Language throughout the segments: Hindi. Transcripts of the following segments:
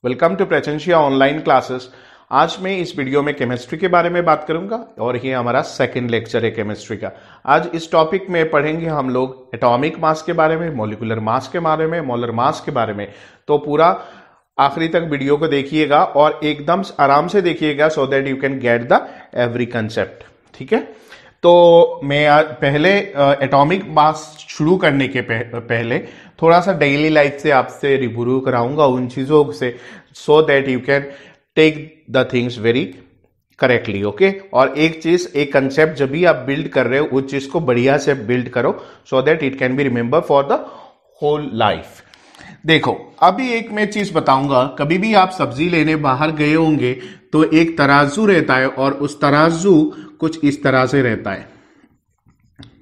वेलकम टू प्रचंशिया ऑनलाइन क्लासेस। आज मैं इस वीडियो में केमिस्ट्री के बारे में बात करूंगा और ये हमारा सेकंड लेक्चर है केमिस्ट्री का। आज इस टॉपिक में पढ़ेंगे हम लोग एटॉमिक मास के बारे में, मॉलिक्यूलर मास के बारे में, मोलर मास के बारे में। तो पूरा आखिरी तक वीडियो को देखिएगा और एकदम आराम से देखिएगा सो that you can get the every concept. ठीक है, तो मैं आज पहले एटॉमिक मास शुरू करने के पहले थोड़ा सा डेली लाइफ से आपसे रिव्यू कराऊंगा उन चीजों से, so that you can take the things very correctly. Okay, और एक चीज, एक कंसेप्ट जब भी आप बिल्ड कर रहे हो उस चीज को बढ़िया से बिल्ड करो so that it can be remember for the whole life. देखो, अभी एक मैं चीज बताऊंगा, कभी भी आप सब्जी लेने बाहर गए होंगे तो एक तराजू रहता है और उस तराजू कुछ इस तरह से रहता है,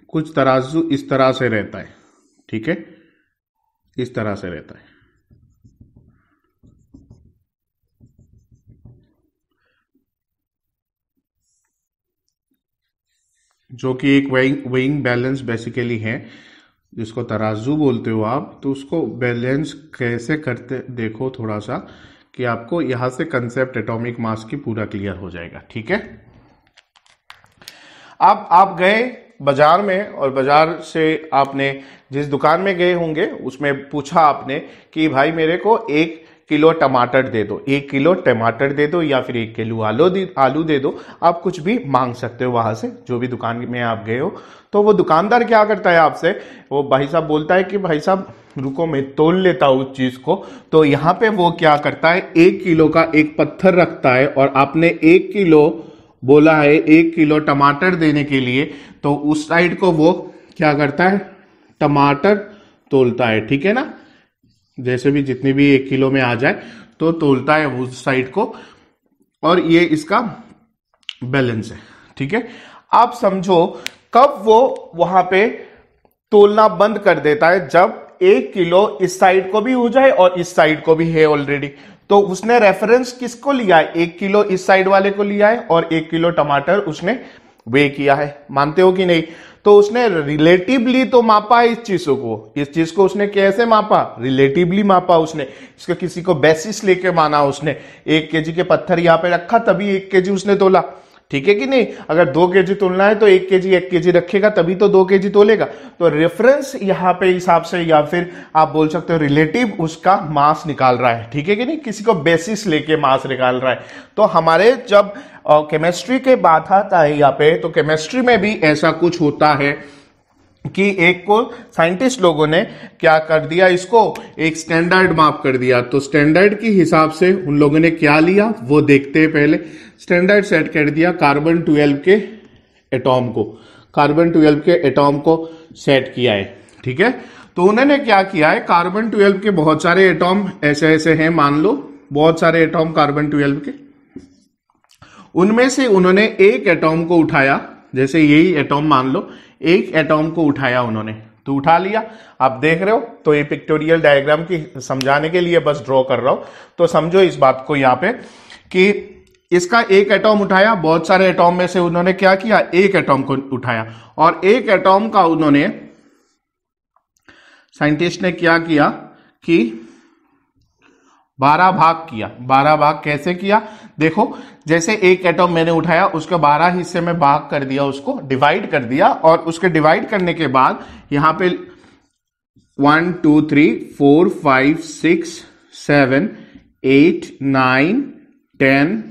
कुछ तराजू इस तरह से रहता है। ठीक है, इस तरह से रहता है। जो कि एक वेइंग बैलेंस बेसिकली है, जिसको तराजू बोलते हो आप। तो उसको बैलेंस कैसे करते देखो थोड़ा सा, कि आपको यहां से कंसेप्ट एटॉमिक मास की पूरा क्लियर हो जाएगा। ठीक है, अब आप गए बाजार में और बाजार से आपने जिस दुकान में गए होंगे उसमें पूछा आपने कि भाई मेरे को 1 किलो टमाटर दे दो, 1 किलो टमाटर दे दो या फिर 1 किलो आलू दे दो। आप कुछ भी मांग सकते हो वहां से, जो भी दुकान में आप गए हो। तो वो दुकानदार क्या करता है आपसे, वो भाई साहब बोलता है कि भाई साहब रुको मैं तोल लेता हूं उस चीज को। तो यहां पे वो क्या करता है, 1 किलो का एक पत्थर रखता है और आपने 1 किलो बोला है 1 किलो टमाटर देने के लिए, तो उस साइड को वो क्या करता है, टमाटर तोलता है। ठीक है ना, जैसे भी जितनी भी 1 किलो में आ जाए तो तोलता है उस साइड को, और ये इसका बैलेंस है। ठीक है, आप समझो कब वो वहां पे तोलना बंद कर देता है, जब 1 किलो इस साइड को भी हो जाए और इस साइड को भी है ऑलरेडी। तो उसने रेफरेंस किसको लिया है, 1 किलो इस साइड वाले को लिया है और 1 किलो टमाटर उसने वे किया है। मानते हो कि नहीं? तो उसने रिलेटिवली तो मापा है इस चीजों को। इस चीज को उसने कैसे मापा, रिलेटिवली मापा उसने। इसको किसी को बेसिस लेके माना उसने। 1 केजी के पत्थर यहां पे रखा तभी 1 केजी उसने तोला। ठीक है कि नहीं? अगर 2 केजी तोलना है तो 1 केजी रखेगा तभी तो 2 केजी तोलेगा। तो रेफरेंस यहां पे हिसाब से, या फिर आप बोल सकते हो रिलेटिव उसका मास निकाल रहा है। ठीक है कि नहीं? किसी को बेसिस लेके मास निकाल रहा है। तो हमारे जब केमिस्ट्री के बात आता है यहाँ पे, तो केमिस्ट्री में भी ऐसा कुछ होता है कि एक को साइंटिस्ट लोगों ने क्या कर दिया, इसको एक स्टैंडर्ड माप कर दिया। तो स्टैंडर्ड के हिसाब से उन लोगों ने क्या लिया वो देखते हैं पहले। स्टैंडर्ड सेट कर दिया कार्बन 12 के एटॉम को, कार्बन 12 के एटॉम को सेट किया है। ठीक है, तो उन्होंने क्या किया है, कार्बन 12 के बहुत सारे एटॉम ऐसे ऐसे हैं, मान लो बहुत सारे एटॉम कार्बन 12 के। उनमें से उन्होंने एक एटॉम को उठाया, जैसे यही एटॉम मान लो, एक एटॉम को उठाया उन्होंने, तो उठा लिया। आप देख रहे हो, तो ये पिक्टोरियल डायग्राम की समझाने के लिए बस ड्रॉ कर रहा हूं। तो समझो इस बात को यहां पे कि इसका एक एटॉम उठाया, बहुत सारे एटॉम में से उन्होंने क्या किया, एक एटॉम को उठाया। और एक एटॉम का उन्होंने, साइंटिस्ट ने क्या किया कि 12 भाग किया। 12 भाग कैसे किया, देखो जैसे एक एटॉम मैंने उठाया, उसको 12 हिस्से में भाग कर दिया, उसको डिवाइड कर दिया। और उसके डिवाइड करने के बाद यहां पे 1 2 3 4 5 6 7 8 9 10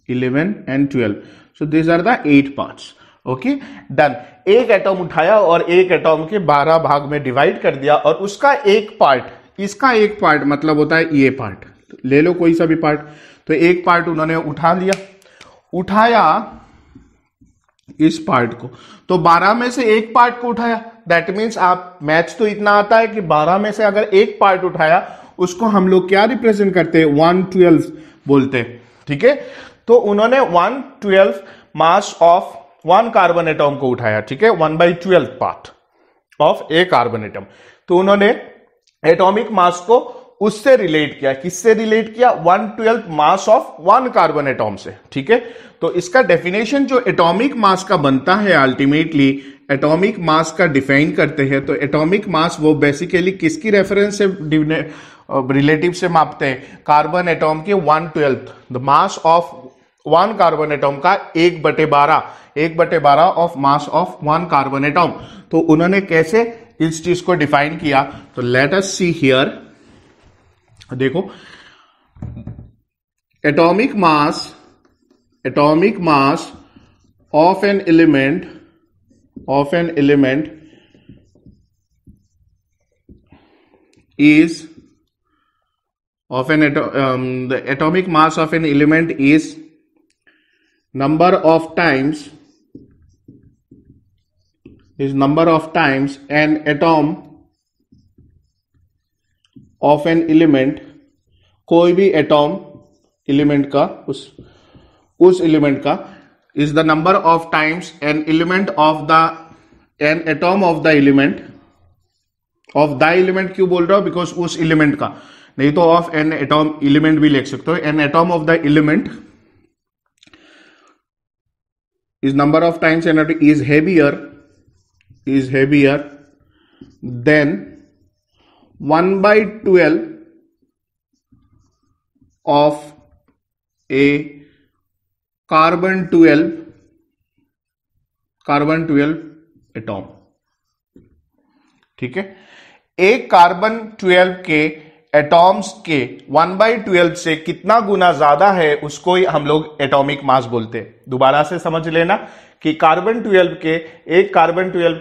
11 and 12, so these are the 8 parts. Okay, done. एक एटॉम उठाया और एक एटॉम के 12 भाग में डिवाइड कर दिया, और उसका एक पार्ट, इसका एक पार्ट मतलब होता है ये पार्ट, ले लो कोई सा भी पार्ट। तो एक पार्ट उन्होंने उठा लिया, उठाया इस पार्ट को, तो 12 में से एक पार्ट को उठाया। दैट मीन्स आप मैथ्स तो इतना आता है कि 12 में से अगर एक पार्ट उठाया, उसको हम लोग क्या रिप्रेजेंट करते हैं, 1/12 बोलते हैं। ठीक है, तो उन्होंने 1/12 मास ऑफ 1 कार्बन एटॉम को उठाया। ठीक है, 1/12 part of a carbon atom. तो उन्होंने एटॉमिक मास को उससे रिलेट किया। किससे रिलेट किया, 1/12 मास ऑफ 1 कार्बन एटॉम से। ठीक है, तो इसका डेफिनेशन जो एटॉमिक मास का बनता है, अल्टीमेटली एटॉमिक मास का डिफाइन करते हैं। तो एटॉमिक मास वो बेसिकली किसकी रेफरेंस से रिलेटिव से मापते हैं कार्बन एटॉम के 1/12 the mass of one carbon atom का 1/12 of mass of one carbon atom. तो उन्होंने कैसे इस चीज को डिफाइन किया, तो लेट अस सी हियर। देखो, atomic mass of an element is of an the atomic mass of an element is number of times an atom of an element, कोई भी एटॉम एलिमेंट का उस एलिमेंट का is the number of times an atom of the element of the element क्यों बोल रहा हूं, बिकॉज उस एलिमेंट का, नहीं तो ऑफ एन एटॉम एलिमेंट भी लिख सकते हो। An atom of the element is number of times n is heavier than 1/12 of a carbon 12 atom. ठीक है, एक कार्बन 12 के एटॉम्स के 1/12 से कितना गुना ज्यादा है उसको ही हम लोग एटॉमिक मास बोलते हैं। दोबारा से समझ लेना कि एक कार्बन 12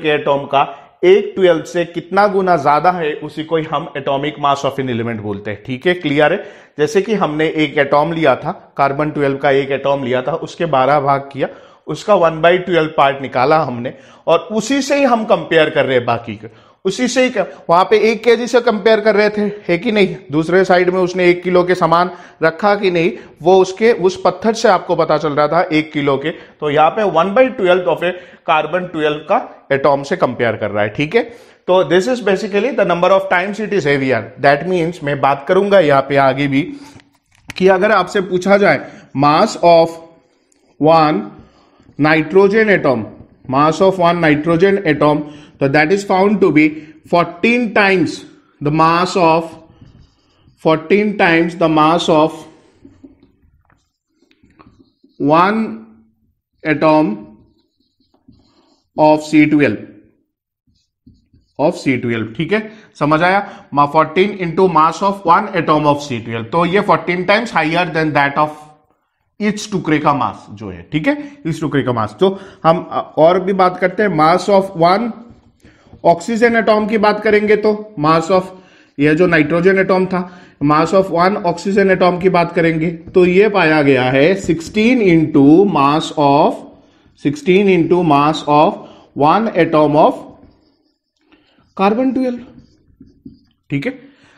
के एटॉम का 1/12 से कितना गुना ज्यादा है उसी को ही हम atomic mass of an element बोलते हैं। ठीक है, क्लियर है। जैसे कि हमने एक एटॉम लिया था, कार्बन 12 का एक एटॉम लिया था, उसके 12 भाग किया, उसका 1/12 पार्ट निकाला हमने, और उसी से ही हम कंपेयर कर रहे हैं बाकी के, उसी से ही वहां पे 1 kg से कंपेयर कर रहे थे, है कि नहीं। दूसरे साइड में उसने 1 किलो के सामान रखा कि नहीं, वो उसके उस पत्थर से आपको पता चल रहा था 1 किलो के। तो यहाँ पे 1/12 ऑफ ए कार्बन 12 का एटॉम से कंपेयर कर रहा है। ठीक है, तो this is basically the number of times it is heavier. That means मैं बात करूंगा यहाँ पे आगे भी कि अगर आपसे पूछा जाए mass of one nitrogen atom, so that is found to be 14 times the mass of one atom of C12। ठीक है, समझ आया। 14 into mass of one atom of C12, तो ये 14 times higher than that of इस टुकड़े का मास जो है। ठीक है, इस टुकड़े का मास। तो हम और भी बात करते हैं, mass of one oxygen atom की बात करेंगे तो मास ऑफ, यह जो नाइट्रोजन एटॉम था, mass of one oxygen atom की बात करेंगे तो ये पाया गया है 16 into mass of one atom of carbon 12। ठीक है,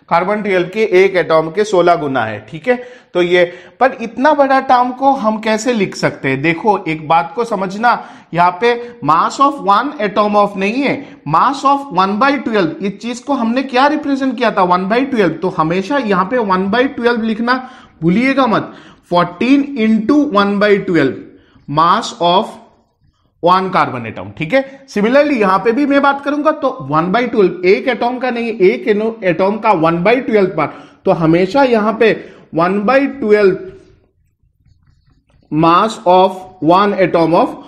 कार्बन 12 के एक एटॉम के 16 गुना है। ठीक है, तो ये, पर इतना बड़ा टर्म को हम कैसे लिख सकते हैं। देखो, एक बात को समझना, यहां पे mass of one atom of नहीं है, मास ऑफ 1/12। इस चीज को हमने क्या रिप्रेजेंट किया था, 1/12। तो हमेशा यहां पे 1/12 लिखना भूलिएगा मत। 14 into 1/12 mass of one carbon atom. ठीक है, सिमिलरली यहां पे भी मैं बात करूंगा तो 1/12, एक एटॉम का नहीं, एक एटॉम का 1/12 पार्ट, तो हमेशा यहां पे 1/12 mass of one atom of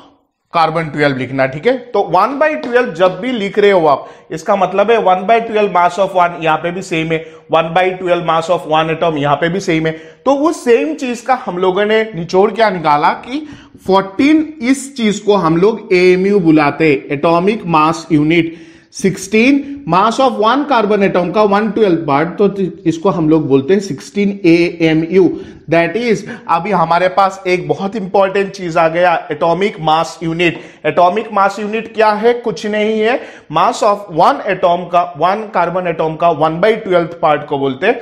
carbon 12 लिखना। ठीक है, तो 1/12 जब भी लिख रहे हो आप, इसका मतलब है 1/12 मास ऑफ वन, यहां पे भी सेम है, 1/12 मास ऑफ वन एटॉम यहां पे भी सेम है। तो उस सेम चीज का हम लोगों ने निचोड़ क्या निकाला कि 14, इस चीज को हम लोग एएमयू बुलाते, atomic mass unit. 16 mass of one carbon atom का 1/12 पार्ट, तो इसको हम लोग बोलते हैं 16 AMU। दैट इज, अभी हमारे पास एक बहुत इंपॉर्टेंट चीज आ गया, atomic mass unit. Atomic mass unit क्या है, कुछ नहीं है, मास ऑफ वन एटॉम का, वन कार्बन एटॉम का 1/12 पार्ट को बोलते हैं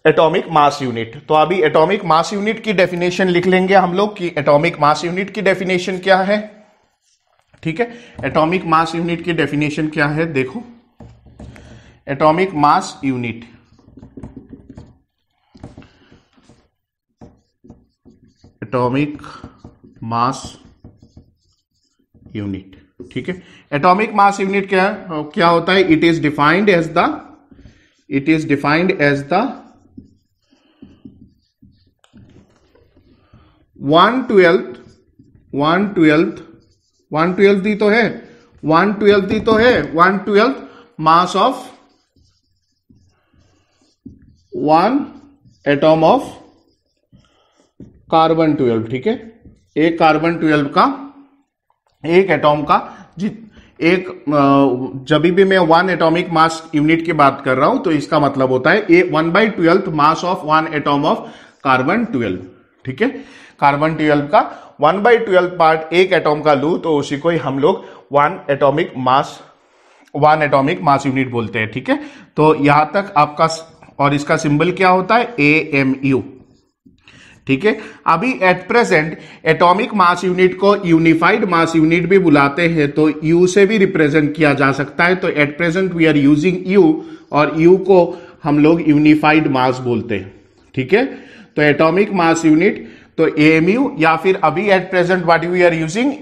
एटॉमिक मास यूनिट। तो अभी एटॉमिक मास यूनिट की डेफिनेशन लिख लेंगे हम लोग कि एटॉमिक मास यूनिट की डेफिनेशन क्या है। ठीक है, एटॉमिक मास यूनिट की डेफिनेशन क्या है, देखो, atomic mass unit, atomic mass unit. ठीक है, एटॉमिक मास यूनिट क्या होता है, it is defined as the it is defined as the 1/12 ही तो है, 1/12 ही तो है, 1/12 mass of 1 atom of carbon 12। ठीक है, एक कार्बन 12 का, एक एटॉम का जब भी मैं 1 एटॉमिक मास यूनिट की बात कर रहा हूं तो इसका मतलब होता है 1/12 mass of 1 atom of carbon 12। ठीक है, कार्बन 12 का 1/12 पार्ट एक एटॉम का लू तो उसी को ही हम लोग 1 एटॉमिक मास यूनिट बोलते हैं। ठीक है, तो यहां तक आपका, और इसका सिंबल क्या होता है, AMU। ठीक है, अभी at present atomic mass unit को यूनिफाइड मास यूनिट भी बुलाते हैं, तो U से भी रिप्रेजेंट किया जा सकता है। तो at present we are using U, और U को हम लोग यूनिफाइड मास बोलते हैं। ठीक है, तो एटॉमिक मास यूनिट तो AMU, या फिर अभी at present what we are using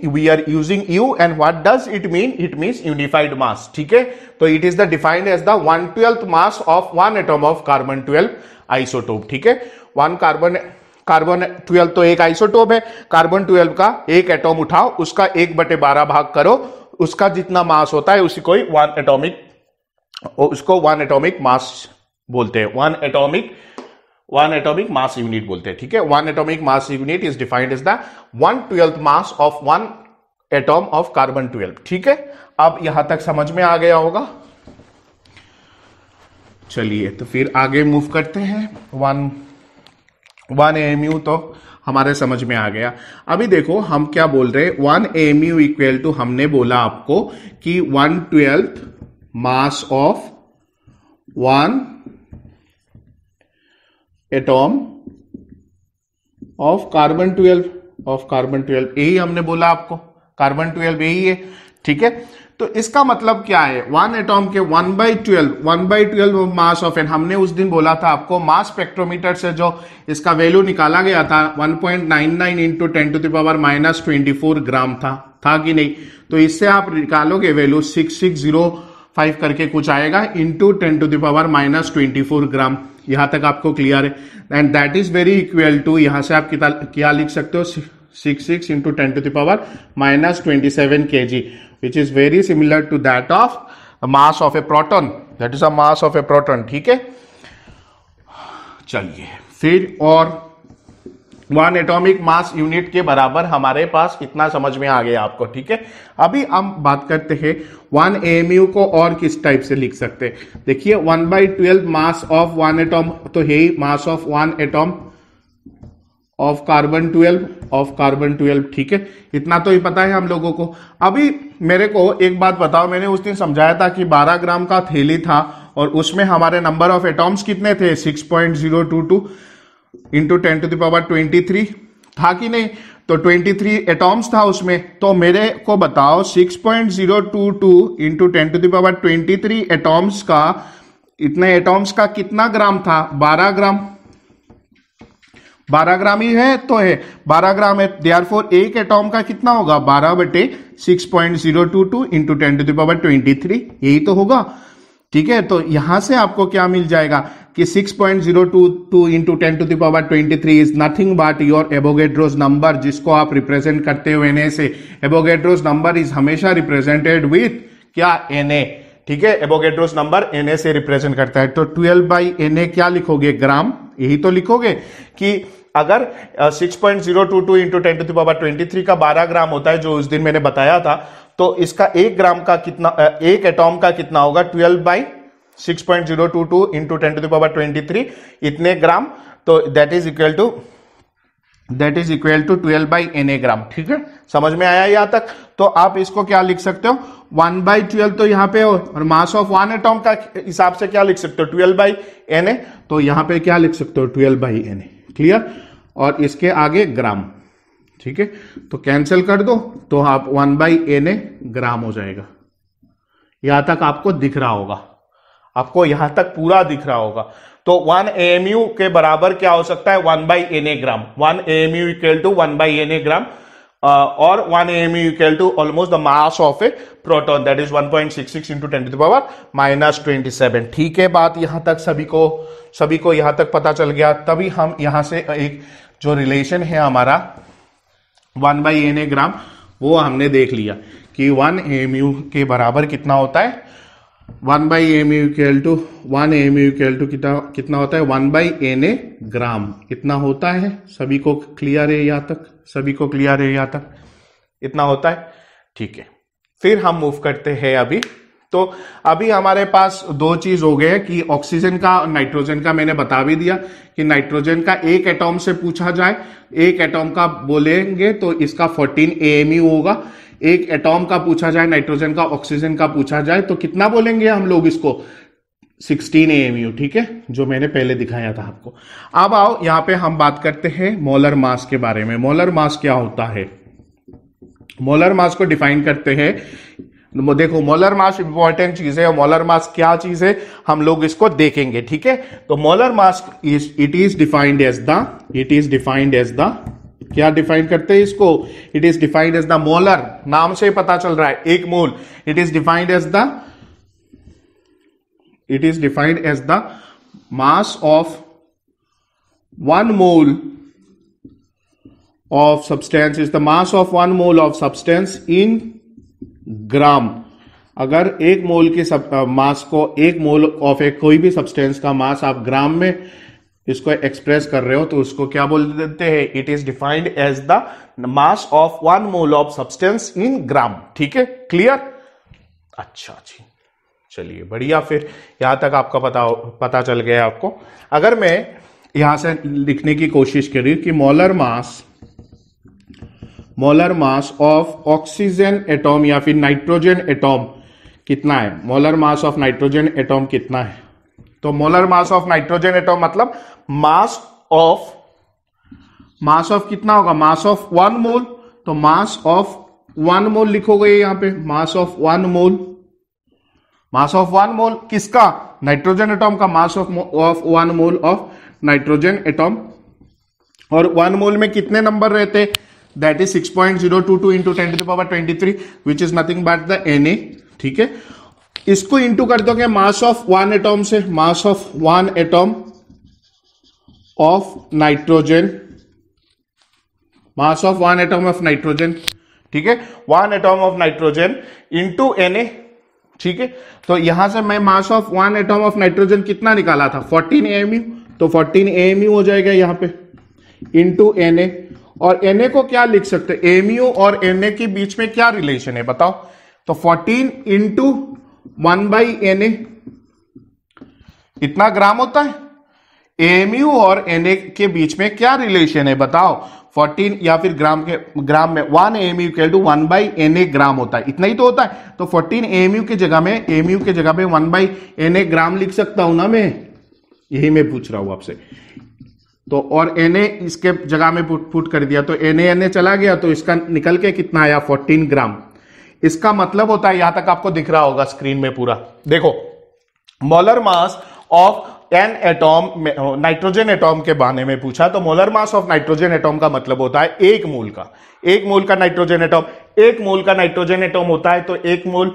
U, and what does it mean, it means unified mass. ठीक है, तो it is the defined as the 1/12 mass of 1 atom of carbon 12 isotope. ठीक है, 1 कार्बन 12 तो एक आइसोटोप है, कार्बन 12 का एक एटॉम उठाओ, उसका 1/12 भाग करो, उसका जितना मास होता है उसी को ही 1 एटॉमिक मास बोलते हैं, 1 एटॉमिक मास यूनिट बोलते हैं। ठीक है, 1 atomic mass unit is defined as the 1/12 mass of 1 atom of carbon 12। ठीक है, अब यहां तक समझ में आ गया होगा। चलिए तो फिर आगे मूव करते हैं। 1 AMU तो हमारे समझ में आ गया। अभी देखो हम क्या बोल रहे हैं, 1 AMU इक्वल टू, हमने बोला आपको कि 1/12 mass of 1 atom of carbon 12, यही हमने बोला आपको, कार्बन 12 यही है। ठीक है, तो इसका मतलब क्या है, 1 एटॉम के 1/12 मास ऑफ, एन हमने उस दिन बोला था आपको मास स्पेक्ट्रोमीटर से जो इसका वैल्यू निकाला गया था 1.99 इंटू 10⁻⁻24 ग्राम था कि नहीं। तो इससे आप निकालोगे वैल्यू 6605 करके कुछ आएगा इंटू 10⁻⁻24 ग्राम। यहां तक आपको क्लियर है, and that is very equal to, यहां से आप क्या लिख सकते हो, 66 into 10⁻⁻27 kg, which is very similar to that of mass of a proton, that is a mass of a proton। ठीक है, चलिए फिर, और 1 एटॉमिक मास यूनिट के बराबर हमारे पास इतना समझ में आ गया आपको। ठीक है, अभी हम बात करते हैं 1 AMU को और किस टाइप से लिख सकते हैं। देखिए 1/12 मास ऑफ 1 एटॉम तो है ही, mass of 1 atom of carbon 12। ठीक है, इतना तो ही पता है हम लोगों को। अभी मेरे को एक बात बताओ, मैंने उस दिन समझाया था कि 12 ग्राम का थैली था और उसमें हमारे नंबर ऑफ एटॉम्स कितने थे, 6.022 इंटू 10⁻23 था कि नहीं। तो 23 एटॉम्स था उसमें, तो मेरे को बताओ 6.022 इंटू 10⁻23 एटॉम्स का, इतने एटॉम्स का कितना ग्राम था, 12 ग्राम। 12 ग्राम ही है तो है, 12 ग्राम है, देयरफॉर एक एटॉम का कितना होगा, 12/6.022 इंटू 10⁻23, यही तो होगा। ठीक है, तो यहां से आपको क्या मिल जाएगा कि 6.022 into 10⁻23 is nothing but your Avogadro's number, जिसको आप रिप्रेजेंट करते हो Na से। एवोगैड्रोस नंबर इज हमेशा रिप्रेजेंटेड विथ क्या, Na। ठीक है, एवोगैड्रोस नंबर Na से रिप्रेजेंट करता है। तो 12/Na क्या लिखोगे, ग्राम, यही तो लिखोगे कि अगर 6.022 इंटू 10⁻23 का 12 ग्राम होता है, जो उस दिन मैंने बताया था, तो इसका 1 ग्राम का कितना, एक एटॉम का कितना होगा, 12/6.022 इंटू 10⁻23 इतने ग्राम, तो that is equal to 12/Na gram. ठीक है, समझ में आया यहां तक। तो आप इसको क्या लिख सकते हो, 1/12 तो यहां पे हो, और मास ऑफ 1 एटॉम का हिसाब से क्या लिख सकते हो, 12/Na, तो यहां पे क्या लिख सकते हो, 12/Na। क्लियर, और इसके आगे ग्राम। ठीक है, तो कैंसिल कर दो, तो आप 1/Na ग्राम हो जाएगा। यहां तक आपको दिख रहा होगा, आपको यहां तक पूरा दिख रहा होगा। तो 1 AMU के बराबर क्या हो सकता है, 1/Na gram. 1 AMU equal to 1/Na gram. or 1 AMU equal to almost the mass of a proton, that is 1.66 into 10 to the power minus 27। ठीक है, बात यहां तक सभी को यहां तक पता चल गया। तभी हम यहां से एक जो रिलेशन है हमारा 1/Na ग्राम, वो हमने देख लिया कि 1 AMU के बराबर कितना होता है, 1/AMU equal to 1 AMU equal to कितना होता है, 1/Na ग्राम इतना होता है। सभी को क्लियर है यहाँ तक? सभी को क्लियर है यहाँ तक? इतना होता है, ठीक है। फिर हम मूव करते हैं अभी। तो अभी हमारे पास दो चीज हो गए कि ऑक्सीजन का और नाइट्रोजन का मैंने बता भी दिया कि नाइट्रोजन का एक एटॉम से पूछा जाए, एक एटॉम का बोलेंगे तो इसका 14 AMU होगा। एक एटॉम का पूछा जाए नाइट्रोजन का, ऑक्सीजन का पूछा जाए तो कितना बोलेंगे हम लोग इसको, 16 AMU, ठीक है, जो मैंने पहले दिखाया था आपको। अब आओ यहां पे हम बात करते हैं मोलर मास के बारे में। मोलर मास क्या होता है? मोलर मास को डिफाइन करते हैं। देखो, मोलर मास इंपॉर्टेंट चीज है और मोलर मास क्या चीज है हम लोग इसको देखेंगे, ठीक है। तो molar mass it is defined as the क्या डिफाइन करते हैं इसको? It is defined as the molar, नाम से पता चल रहा है एक mole. It is defined as the mass of 1 mole of substance is the mass of 1 mole of substance in gram. अगर एक मोल के मास को, एक मोल ऑफ एक कोई भी सब्सटेंस का मास आप ग्राम में इसको एक्सप्रेस कर रहे हो तो उसको क्या बोल देते हैं? It is defined as the mass of 1 mole of substance in gram. ठीक है, क्लियर? अच्छा जी, चलिए बढ़िया। फिर यहां तक आपका पता चल गया आपको। अगर मैं यहां से लिखने की कोशिश करी कि molar mass of oxygen atom या फिर नाइट्रोजन एटॉम कितना है, molar mass of nitrogen atom कितना है, तो molar mass of nitrogen atom मतलब मास ऑफ कितना होगा, मास ऑफ 1 मोल। तो मास ऑफ 1 मोल लिखोगे यहां पे, मास ऑफ 1 मोल किसका? नाइट्रोजन एटॉम का, mass of 1 mole of nitrogen atom. और 1 मोल में कितने नंबर रहते? That is 6.022 into 10 to the power 23 which is nothing but the Na। ठीक है, इसको इंटू कर दोगे मास ऑफ 1 एटॉम से, मास of 1 atom of nitrogen, mass of 1 atom of nitrogen. ठीक है, 1 atom of nitrogen into Na। ठीक है, तो यहां से मैं मास ऑफ 1 एटॉम ऑफ नाइट्रोजन कितना निकाला था, 14 AMU। तो 14 AMU हो जाएगा यहां पे इंटू Na। और Na को क्या लिख सकते? AMU और Na के बीच में क्या रिलेशन है बताओ? तो 14 इंटू 1/Na इतना ग्राम होता है। AMU और Na के बीच में क्या रिलेशन है बताओ? 14 या फिर ग्राम में 1 AMU इक्वल टू 1/Na ग्राम होता है, इतना ही तो होता है। तो 14 AMU के जगह में 1/Na ग्राम लिख सकता हूं ना मैं, यही मैं पूछ रहा हूं आपसे। तो और Na इसके जगह में पुट कर दिया तो Na चला गया, तो इसका निकल के कितना आया, 14 ग्राम। इसका मतलब होता है, यहां तक आपको दिख रहा होगा स्क्रीन में पूरा, देखो molar mass of an atom, nitrogen atom के बारे में पूछा तो molar mass of nitrogen atom का मतलब होता है एक मोल का नाइट्रोजन एटॉम। एक मोल का नाइट्रोजन एटॉम होता है तो एक मोल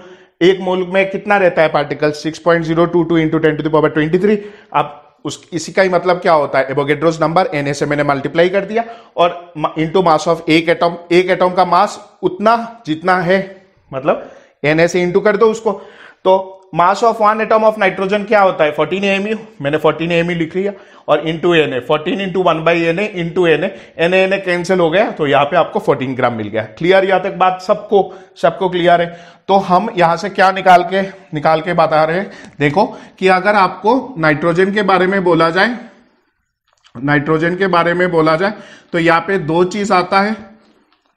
में कितना रहता है particle, 6.022 into 10 to the power 23। अब इसी का ही मतलब क्या होता है, एवोगेड्रोस नंबर Na से मैंने मल्टीप्लाई कर दिया और इंटू मास ऑफ एक एटॉम का मास उतना जितना है, मतलब Na से इंटू कर दो उसको। तो मास ऑफ 1 एटॉम ऑफ नाइट्रोजन क्या होता है, 14 AMU। मैंने 14 AMU लिख लिया और into Na, 14 into 1/Na into Na cancel हो गया, तो यहां पे आपको 14 ग्राम मिल गया। क्लियर? यहां तक बात सबको क्लियर है? तो हम यहां से क्या निकाल के बता रहे हैं, देखो कि अगर आपको नाइट्रोजन के बारे में बोला जाए तो यहां पे दो चीज आता है।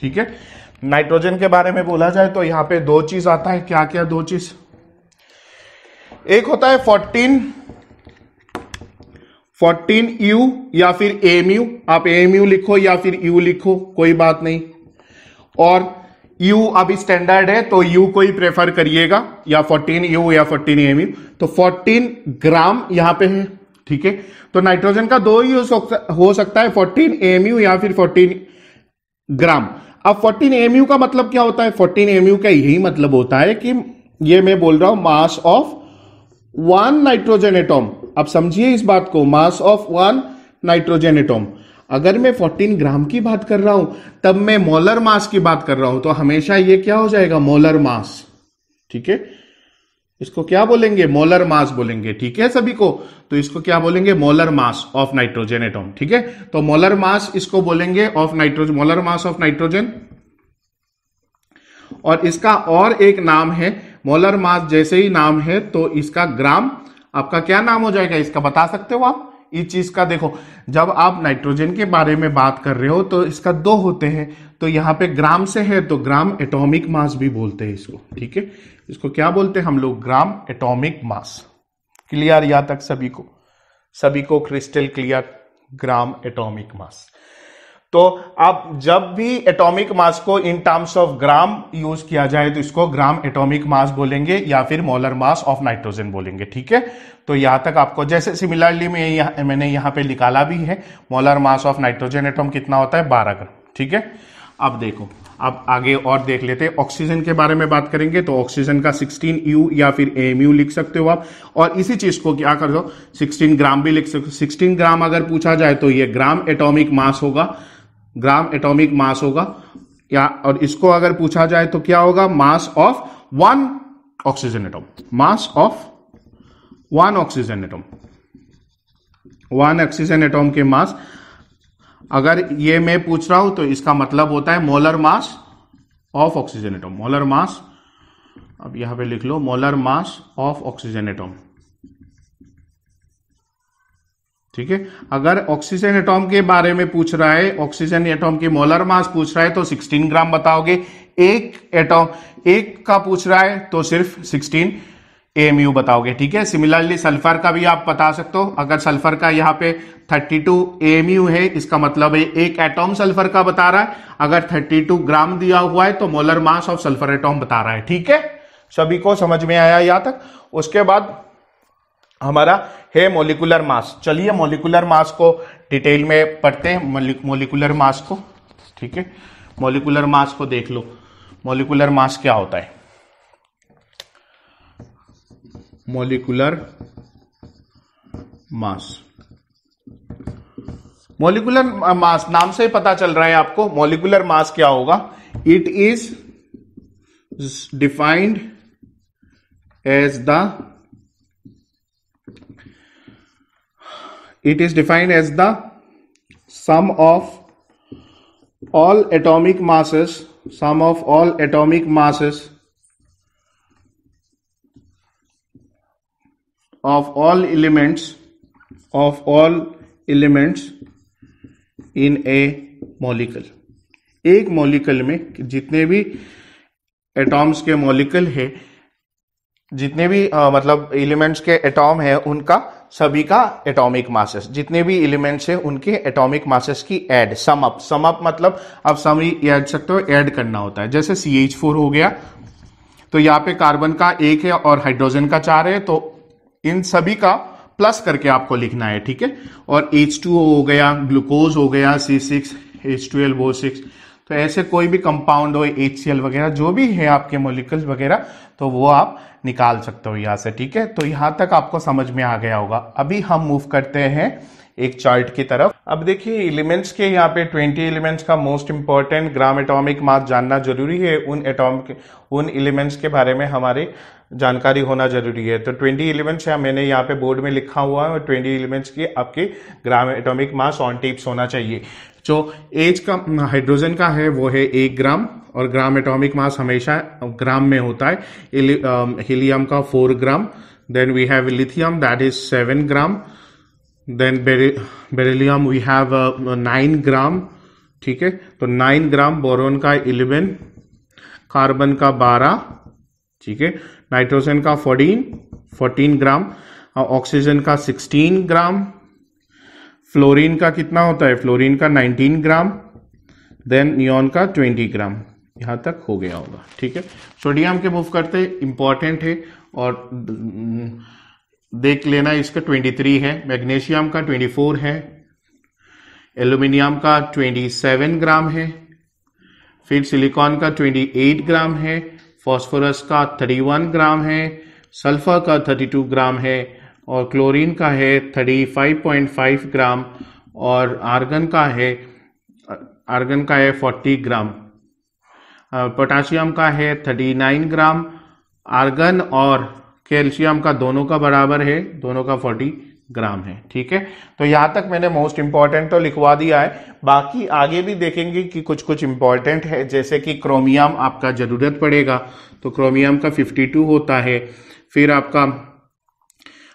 ठीक है, नाइट्रोजन के बारे में बोला जाए तो यहां पे दो चीज आता है। क्या क्या दो चीज? एक होता है 14U या फिर AMU, आप AMU लिखो या फिर U लिखो, कोई बात नहीं। और U अभी स्टैंडर्ड है तो U को ही प्रेफर करिएगा, या 14U या 14 AMU। तो 14 ग्राम यहां पे है। ठीक है, तो नाइट्रोजन का दो ही हो सकता है, 14 AMU या फिर 14 ग्राम। अब 14 एमयू का मतलब क्या होता है? 14 एमयू का यही मतलब होता है कि ये मैं बोल रहा हूं mass of one nitrogen atom. अब समझिए इस बात को, mass of one nitrogen atom. अगर मैं 14 ग्राम की बात कर रहा हूं तब मैं मोलर मास की बात कर रहा हूं, तो हमेशा ये क्या हो जाएगा? Molar mass. ठीक है, इसको क्या बोलेंगे? मोलर मास बोलेंगे। ठीक है सभी को, तो इसको क्या बोलेंगे? Molar mass of nitrogen atom. ठीक है, तो मोलर मास इसको बोलेंगे of nitrogen, molar mass of nitrogen. और इसका और एक नाम है मोलर मास, जैसे ही नाम है तो इसका ग्राम आपका क्या नाम हो जाएगा? इसका बता सकते हो आप इस चीज का? देखो, जब आप नाइट्रोजन के बारे में बात कर रहे हो तो इसका दो होते हैं, तो यहां पे ग्राम से है तो ग्राम एटॉमिक मास भी बोलते हैं इसको। ठीक है, इसको क्या बोलते हैं हम लोग? Gram atomic mass. क्लियर यहां तक सभी को? सभी को crystal clear? Gram atomic mass. तो अब जब भी एटॉमिक मास को in terms of gram use किया जाए तो इसको ग्राम एटॉमिक मास बोलेंगे या फिर मोलर मास ऑफ नाइट्रोजन बोलेंगे। ठीक है, तो यहां तक आपको, जैसे सिमिलरली मैंने यहां पे निकाला भी है, molar mass of nitrogen atom कितना होता है? 12 ग्राम। ठीक है, अब देखो, अब आगे और देख लेते हैं। ऑक्सीजन के बारे में बात करेंगे तो ऑक्सीजन का 16U या फिर AMU लिख सकते हो आप। और इसी चीज को क्या कर दो, 16 ग्राम भी लिख सकते हो। 16 ग्राम अगर पूछा जाए तो ये ग्राम एटॉमिक मास होगा, ग्राम एटॉमिक मास होगा या, और इसको अगर पूछा जाए तो क्या होगा? Mass of one oxygen atom, mass of one oxygen atom, one oxygen atom के मास। अगर ये मैं पूछ रहा हूं तो इसका मतलब होता है molar mass of oxygen atom, molar mass. अब यहां पे लिख low molar mass of oxygen atom. ठीक है, अगर ऑक्सीजन एटॉम के बारे में पूछ रहा है, ऑक्सीजन एटॉम की मोलर मास पूछ रहा है तो 16 ग्राम बताओगे। एक एटॉम एक का पूछ रहा है तो सिर्फ 16 AMU बताओगे। ठीक है, सिमिलरली सल्फर का भी आप बता सकते हो। अगर सल्फर का यहाँ पे 32 AMU है, इसका मतलब है एक एटॉम सल्फर का बता रहा है। अगर 32 ग्राम दिया हुआ है तो molar mass of sulphur atom बता रहा है। ठीक है, सभी को समझ में आया यहां तक? उसके बाद हमारा है मोलिकुलर मास। चलिए मोलिकुलर मास को डिटेल में पढ़ते हैं, मोलिकुलर मास को। ठीक है, मोलिकुलर मास को देख लो, मोलिकुलर मास क्या होता है? मोलिकुलर मास, मोलिकुलर मास नाम से पता चल रहा है आपको मोलिकुलर मास क्या होगा। It is defined as the it is defined as the sum of all atomic masses, sum of all atomic masses of all elements in a molecule। एक मॉलिक्यूल में जितने भी एटॉम्स के मॉलिक्यूल है, जितने भी मतलब एलिमेंट्स के एटॉम है, उनका सभी का एटॉमिक मासेस, जितने भी एलिमेंट्स है उनके एटॉमिक मासेस की ऐड, सम अप मतलब आप सम ही ऐड सकते हो, ऐड करना होता है। जैसे CH4 हो गया तो यहाँ पे कार्बन का 1 है और हाइड्रोजन का 4 है, तो इन सभी का प्लस करके आपको लिखना है। ठीक है, और H2O हो गया, ग्लूकोज हो गया, C6, H12O6, तो ऐसे कोई भी कंपाउंड हो, HCl वगैरह जो भी है आपके मॉलिक्यूल्स वगैरह, तो वो आप निकाल सकते हो यहां से। ठीक है, तो यहां तक आपको समझ में आ गया होगा। अभी हम मूव करते हैं एक चार्ट की तरफ। अब देखिए एलिमेंट्स के यहाँ पे 20 एलिमेंट्स का most important gram atomic mass जानना जरूरी है। उन एलिमेंट्स के बारे में हमारी जानकारी होना जरूरी है। तो 20 एलिमेंट्स है, मैंने यहाँ पे बोर्ड में लिखा हुआ है, और 20 एलिमेंट्स की आपके gram atomic mass on tips होना चाहिए। जो एज का हाइड्रोजन का है वो है 1 ग्राम, और ग्राम एटॉमिक मास हमेशा ग्राम में होता है। हीलियम का 4 gram, then we have lithium that is 7 gram, then beryllium we have 9 gram. ठीक है, तो 9 ग्राम, बोरोन का 11, कार्बन का 12, ठीक है, नाइट्रोजन का 14 ग्राम, ऑक्सीजन का 16 ग्राम, फ्लोरीन का कितना होता है? फ्लोरीन का 19 ग्राम, देन नियॉन का 20 ग्राम। यहां तक हो गया होगा। ठीक है, सोडियम के मूव करते, इंपॉर्टेंट है और देख लेना, इसका 23 है, मैग्नीशियम का 24 है, एल्यूमिनियम का 27 ग्राम है, फिर सिलिकॉन का 28 ग्राम है, फॉस्फोरस का 31 ग्राम है, सल्फर का 32 ग्राम है और क्लोरीन का है 35.5 ग्राम और आर्गन का है 40 ग्राम। पोटाशियम का है 39 ग्राम। आर्गन और कैल्शियम का दोनों का बराबर है, दोनों का 40 ग्राम है। ठीक है, तो यहां तक मैंने मोस्ट इंपॉर्टेंट तो लिखवा दिया है। बाकी आगे भी देखेंगे कि कुछ कुछ इंपॉर्टेंट है, जैसे कि क्रोमियम आपका जरूरत पड़ेगा तो क्रोमियम का 52 होता है। फिर आपका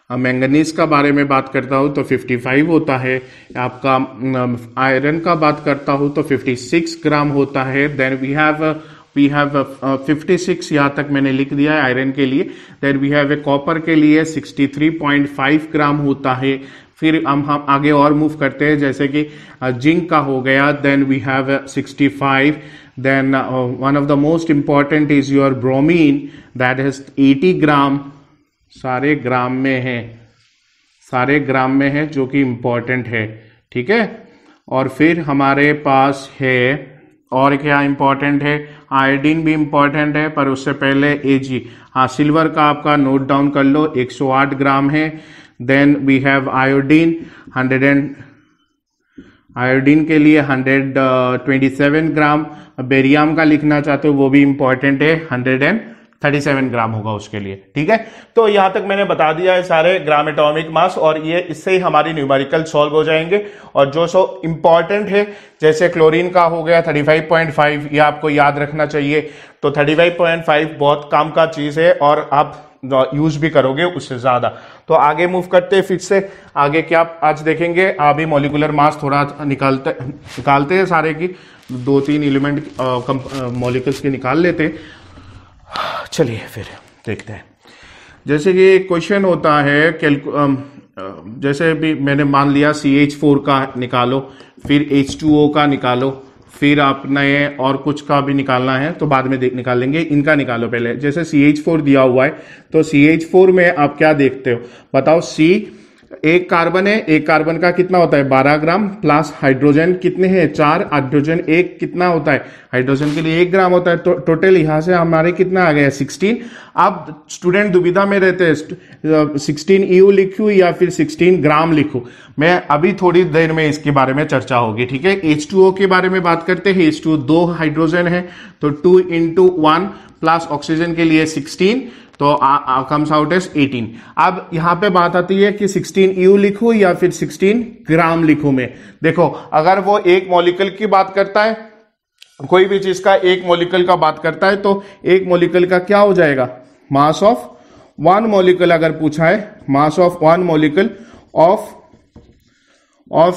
मैंगनीज का बारे में बात करता हूं तो 55 होता है। आपका आयरन का बात करता हूं तो 56 ग्राम होता है। देन वी हैव 56 यहाँ तक मैंने लिख दिया है आयरन के लिए। Then we have a copper के लिए 63.5 ग्राम होता है। फिर हम आगे और मूव करते हैं, जैसे कि जिंक का हो गया, then we have 65। Then one of the most important is your bromine, that is 80 gram. सारे ग्राम में है, सारे ग्राम में है, जो कि इंपॉर्टेंट है। ठीक है, और फिर हमारे पास है और क्या इंपॉर्टेंट है, आयोडीन भी इंपॉर्टेंट है, पर उससे पहले Ag। हाँ, सिल्वर का आपका नोट डाउन कर लो, 108 ग्राम है। Then we have iodine, iodine के लिए 127 ग्राम। बेरियम का लिखना चाहते हो वो भी इंपॉर्टेंट है, 137 ग्राम होगा उसके लिए। ठीक है, तो यहां तक मैंने बता दिया है सारे ग्राम एटॉमिक मास, और ये इससे ही हमारी न्यूमेरिकल सॉल्व हो जाएंगे। और जो सो इंपॉर्टेंट है, जैसे क्लोरीन का हो गया 35.5, ये आपको याद रखना चाहिए। तो 35.5 बहुत काम का चीज है और आप यूज भी करोगे उससे ज्यादा। तो आगे मूव करते हैं, फिर से आगे क्या आज देखेंगे। अभी मॉलिक्यूलर मास थोड़ा निकालते हैं, सारे की 2-3 एलिमेंट मॉलिक्यूल्स के निकाल लेते हैं। चलिए फिर देखते हैं। जैसे कि क्वेश्चन होता है, जैसे भी मैंने मान लिया CH4 का निकालो, फिर H2O का निकालो, फिर आपने और कुछ का भी निकालना है तो बाद में निकाल लेंगे। इनका निकालो पहले। जैसे CH4 दिया हुआ है तो CH4 में आप क्या देखते हो बताओ। C एक कार्बन है, एक कार्बन का कितना होता है 12 ग्राम, प्लस हाइड्रोजन कितने हैं 4, हाइड्रोजन एक कितना होता है, हाइड्रोजन के लिए 1 ग्राम होता है। तो टोटल यहां से हमारे कितना आ गया 16। अब स्टूडेंट दुविधा में रहते हैं, 16 EU लिखूं या फिर 16 ग्राम लिखूं। मैं अभी थोड़ी देर में इसके बारे में चर्चा होगी। ठीक है, H2O के बारे में बात करते हैं। H2O 2 हाइड्रोजन है तो 2 × 1 प्लस ऑक्सीजन के लिए 16, तो कम्स आउट एज 18। अब यहां पे बात आती है कि 16 EU लिखूं या फिर 16 ग्राम लिखूं मैं। देखो, अगर वो एक मॉलिक्यूल की बात करता है, कोई भी चीज का एक मॉलिक्यूल का बात करता है, तो एक मॉलिक्यूल का क्या हो जाएगा, मास ऑफ 1 मॉलिक्यूल अगर पूछा है, मास of 1 molecule of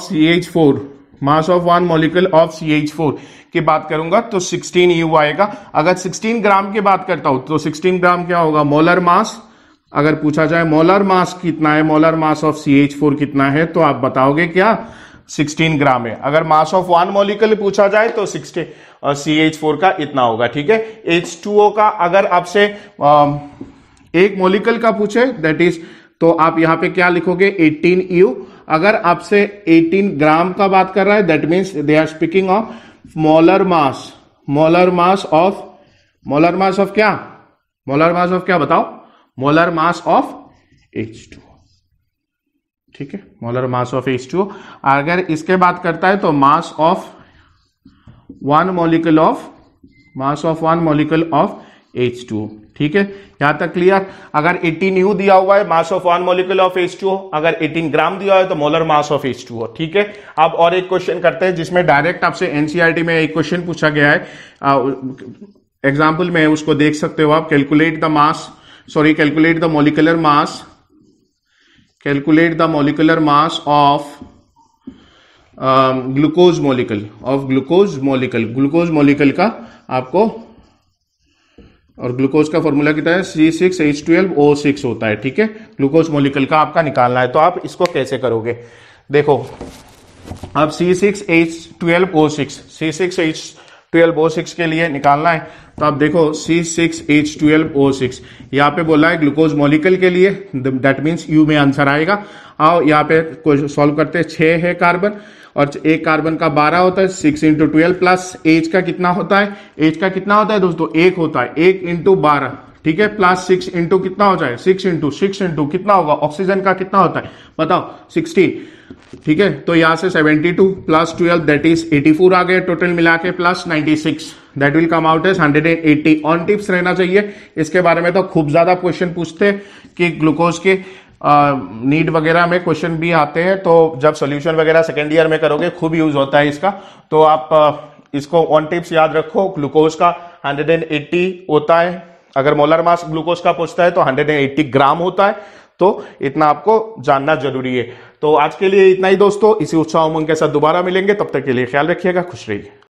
CH4, mass of 1 molecule of CH4 की बात करूंगा तो 16 EU आएगा। अगर 16 ग्राम की बात करता हूं तो 16 ग्राम क्या होगा, मोलर मास। अगर पूछा जाए मोलर मास कितना है, मोलर मास ऑफ CH4 कितना है, तो आप बताओगे क्या 16 ग्राम है। अगर मास ऑफ 1 मॉलिक्यूल पूछा जाए तो 16 और CH4 का इतना होगा। ठीक है, H2O का अगर आपसे एक मॉलिक्यूल का पूछे दैट इज, तो आप यहां पे क्या लिखोगे 18 EU। अगर आपसे 18 ग्राम का बात कर रहा है that means they are speaking of molar mass. Molar mass of क्या, मोलर मास ऑफ क्या बताओ, मोलर मास ऑफ H2O। ठीक है, मोलर मास ऑफ H2O। अगर इसके बात करता है तो मास ऑफ 1 मॉलिक्यूल ऑफ H2O। ठीक है, यहां तक क्लियर। अगर 18 EU दिया हुआ है, मास ऑफ 1 मॉलिक्यूल ऑफ H2O, अगर 18 ग्राम दिया है तो मोलर मास ऑफ H2O। ठीक है, अब और एक क्वेश्चन करते हैं जिसमें डायरेक्ट आपसे NCERT में एक क्वेश्चन पूछा गया है। एग्जाम्पल में उसको देख सकते हो आप। Calculate the molecular mass of glucose molecule का आपको, और ग्लूकोज का फॉर्मूला कितना है C6H12O6 होता है। ठीक है, ग्लूकोज मॉलिक्यूल का आपका निकालना है। तो आप इसको कैसे करोगे, देखो अब C6H12O6 के लिए निकालना है। तो आप देखो C6H12O6 यहाँ पे बोला है ग्लूकोज मॉलिक्यूल के लिए, दैट मीन्स U में आंसर आएगा। आओ यहाँ पे सॉल्व करते हैं। 6 है कार्बन और एक कार्बन का 12 होता है, 6 इंटू 12 प्लस एच का कितना होता है, एच का कितना होता है दोस्तों, 1 होता है, 1 इंटू 12, ठीक है, प्लस 6 इंटू कितना हो जाए, 6 इंटू कितना होगा, ऑक्सीजन का कितना होता है बताओ, 16, ठीक है। तो यहां से 72 प्लस 12 दैट इज 84 आ गए टोटल मिला के, plus 96 that will come out as 180। On tips रहना चाहिए, इसके बारे में तो खूब ज्यादा क्वेश्चन पूछते कि ग्लूकोज के नीड वगैरह में क्वेश्चन भी आते हैं, तो जब सोल्यूशन वगैरह सेकेंड ईयर में करोगे खूब यूज होता है इसका। तो आप इसको ऑन टिप्स याद रखो, ग्लूकोज का 180 होता है, अगर मोलर मास ग्लूकोज का पूछता है तो 180 ग्राम होता है, तो इतना आपको जानना जरूरी है। तो आज के लिए इतना ही दोस्तों, इसी उत्साह उमंग के साथ दोबारा मिलेंगे, तब तक के लिए ख्याल रखिएगा, खुश रहिए।